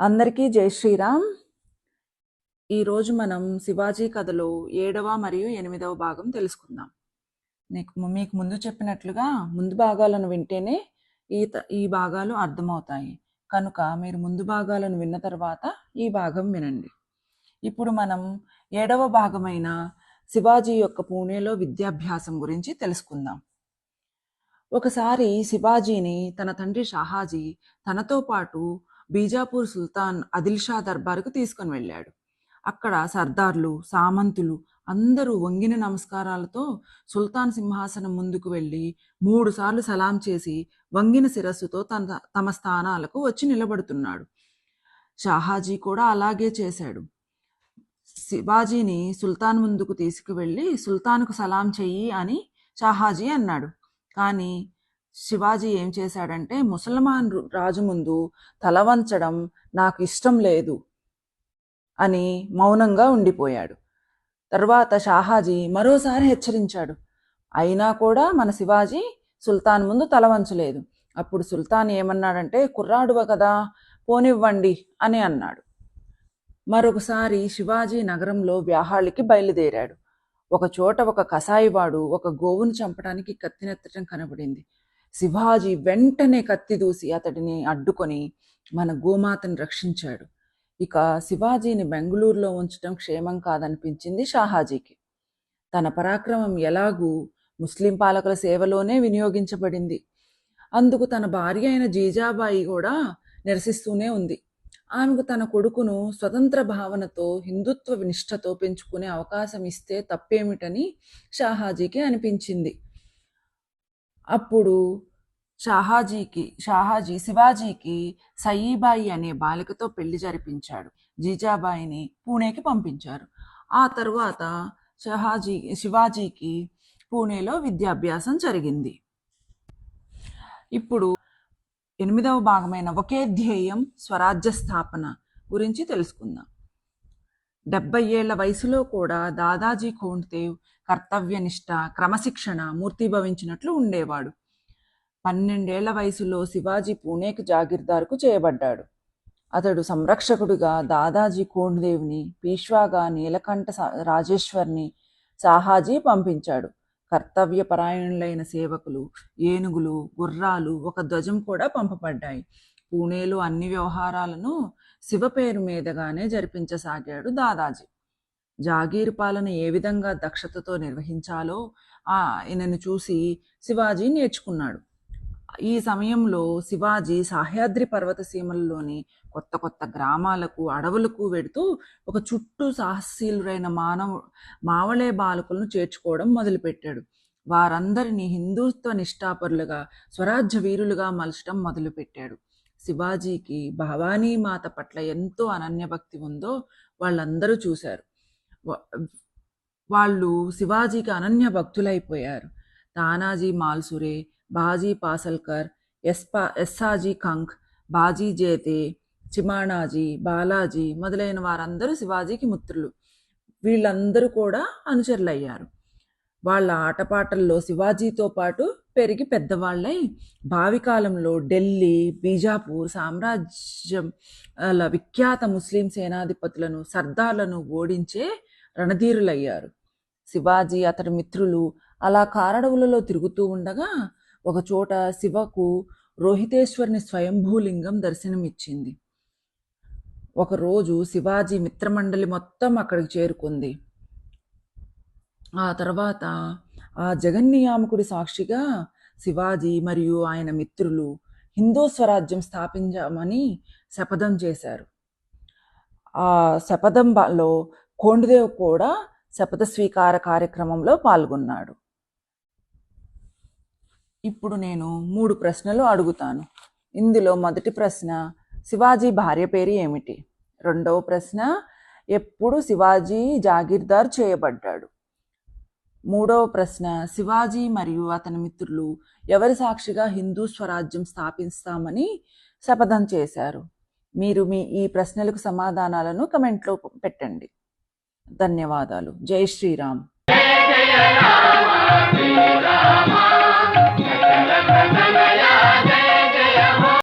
అందరికీ జై శ్రీరామ్. ఈరోజు మనం శివాజీ కథలో 7వ మరియు 8వ భాగం తెలుసుకుందాం. మీకు ముందు చెప్పినట్లుగా ముందు భాగాలను వింటేనే ఈ భాగాలు అర్థమవుతాయి. కనుక మీరు ముందు భాగాలను విన్న తర్వాత ఈ భాగం వినండి. ఇప్పుడు మనం 7వ భాగమైన శివాజీ యొక్క పూణేలో విద్యాభ్యాసం గురించి తెలుసుకుందాం. ఒకసారి శివాజీని తన తండ్రి షాహాజీ తనతో పాటు బీజాపూర్ సుల్తాన్ ఆదిల్ షా దర్బారుకు తీసుకుని వెళ్ళాడు. అక్కడ సర్దార్లు, సామంతులు అందరూ వంగిన నమస్కారాలతో సుల్తాన్ సింహాసనం ముందుకు వెళ్ళి 3 సార్లు సలాం చేసి వంగిన శిరస్సుతో తమ స్థానాలకు వచ్చి నిలబడుతున్నాడు. షాహాజీ కూడా అలాగే చేశాడు. శివాజీని సుల్తాన్ ముందుకు తీసుకువెళ్ళి సుల్తాన్కు సలాం చెయ్యి అని షాహాజీ అన్నాడు. కానీ శివాజీ ఏం చేశాడంటే ముసల్మాన్ రాజు ముందు తల వంచడం నాకు ఇష్టం లేదు అని మౌనంగా ఉండిపోయాడు. తర్వాత షాహాజీ మరోసారి హెచ్చరించాడు. అయినా కూడా మన శివాజీ సుల్తాన్ ముందు తల వంచలేదు. అప్పుడు సుల్తాన్ ఏమన్నాడంటే, కుర్రాడువ కదా, పోనివ్వండి అని అన్నాడు. మరొకసారి శివాజీ నగరంలో వ్యాహాళికి బయలుదేరాడు. ఒక చోట ఒక కసాయివాడు ఒక గోవును చంపడానికి కత్తినెత్తడం కనబడింది. శివాజీ వెంటనే కత్తి దూసి అతడిని అడ్డుకొని మన గోమాతను రక్షించాడు. ఇక శివాజీని బెంగుళూరులో ఉంచడం క్షేమం కాదనిపించింది షాహాజీకి. తన పరాక్రమం ఎలాగూ ముస్లిం పాలకుల సేవలోనే వినియోగించబడింది. అందుకు తన భార్య అయిన జీజాబాయి కూడా నిరసిస్తూనే ఉంది. ఆమెకు తన కొడుకును స్వతంత్ర భావనతో హిందుత్వ నిష్ఠతో పెంచుకునే అవకాశం ఇస్తే తప్పేమిటని షాహాజీకి అనిపించింది. అప్పుడు షాహాజీ శివాజీకి సయీబాయి అనే బాలికతో పెళ్లి జరిపించాడు. జీజాబాయిని పూణేకి పంపించారు. ఆ తరువాత శివాజీకి పూణేలో విద్యాభ్యాసం జరిగింది. ఇప్పుడు 8వ భాగమైన ఒకే ధ్యేయం స్వరాజ్య స్థాపన గురించి తెలుసుకుందాం. 70 ఏళ్ల వయసులో కూడా దాదాజీ కోండ్దేవ్ కర్తవ్యనిష్ట, క్రమశిక్షణ మూర్తిభవించినట్లు ఉండేవాడు. 12 ఏళ్ల వయసులో శివాజీ పూణేకి జాగీర్దారుకు చేయబడ్డాడు. అతడు సంరక్షకుడిగా దాదాజీ కోండ్దేవ్ని, పీష్వాగా నీలకంఠ రాజేశ్వర్ని షాహాజీ పంపించాడు. కర్తవ్యపరాయణులైన సేవకులు, ఏనుగులు, గుర్రాలు, ఒక ధ్వజం కూడా పంపబడ్డాయి. పూణేలో అన్ని వ్యవహారాలను శివ పేరు మీదగానే జరిపించసాగాడు దాదాజీ. జాగీరు పాలన ఏ విధంగా దక్షతతో నిర్వహించాలో ఆయనను చూసి శివాజీ నేర్చుకున్నాడు. ఈ సమయంలో శివాజీ సహ్యాద్రి పర్వత సీమల్లోని కొత్త కొత్త గ్రామాలకు, అడవులకు వెడుతూ ఒక చుట్టూ సాహసీలురైన మావళే బాలకులను చేర్చుకోవడం మొదలుపెట్టాడు. వారందరినీ హిందుత్వ నిష్ఠాపరులుగా, స్వరాజ్య వీరులుగా మలచడం మొదలుపెట్టాడు. శివాజీకి భవానీమాత పట్ల ఎంతో అనన్యభక్తి ఉందో వాళ్ళందరూ చూశారు. వాళ్ళు శివాజీకి అనన్య భక్తులైపోయారు. తానాజీ మాల్సురే, బాజీ పాసల్కర్, ఎస్సాజీ కంక్, బాజీ జేతే, చిమాణాజీ, బాలాజీ మొదలైన వారందరూ శివాజీకి మిత్రులు. వీళ్ళందరూ కూడా అనుచరులయ్యారు. వాళ్ళ ఆటపాటల్లో శివాజీతో పాటు పెరిగి పెద్దవాళ్ళై భావి కాలంలో ఢిల్లీ, బీజాపూర్ సామ్రాజ్యం విఖ్యాత ముస్లిం సేనాధిపతులను, సర్దార్లను ఓడించే రణధీరులయ్యారు. శివాజీ అతడి మిత్రులు అలా కారడవులలో తిరుగుతూ ఉండగా ఒకచోట శివకు రోహితేశ్వరుని స్వయంభూలింగం దర్శనమిచ్చింది. ఒకరోజు శివాజీ మిత్రమండలి మొత్తం అక్కడికి చేరుకుంది. ఆ తర్వాత ఆ జగన్నియామకుడి సాక్షిగా శివాజీ మరియు ఆయన మిత్రులు హిందూ స్వరాజ్యం స్థాపించామని శపథం చేశారు. ఆ శపథంలో కోండ్దేవ్ కూడా శపథ స్వీకార కార్యక్రమంలో పాల్గొన్నాడు. ఇప్పుడు నేను 3 ప్రశ్నలు అడుగుతాను. ఇందులో మొదటి ప్రశ్న, శివాజీ భార్య పేరు ఏమిటి? రెండవ ప్రశ్న, ఎప్పుడు శివాజీ జాగీర్దార్ చేయబడ్డాడు? మూడవ ప్రశ్న, శివాజీ మరియు అతని మిత్రులు ఎవరి సాక్షిగా హిందూ స్వరాజ్యం స్థాపిస్తామని శపథం చేశారు? మీరు ఈ ప్రశ్నలకు సమాధానాలను కమెంట్లో పెట్టండి. ధన్యవాదాలు. జై శ్రీరామ్. శ్రీరామ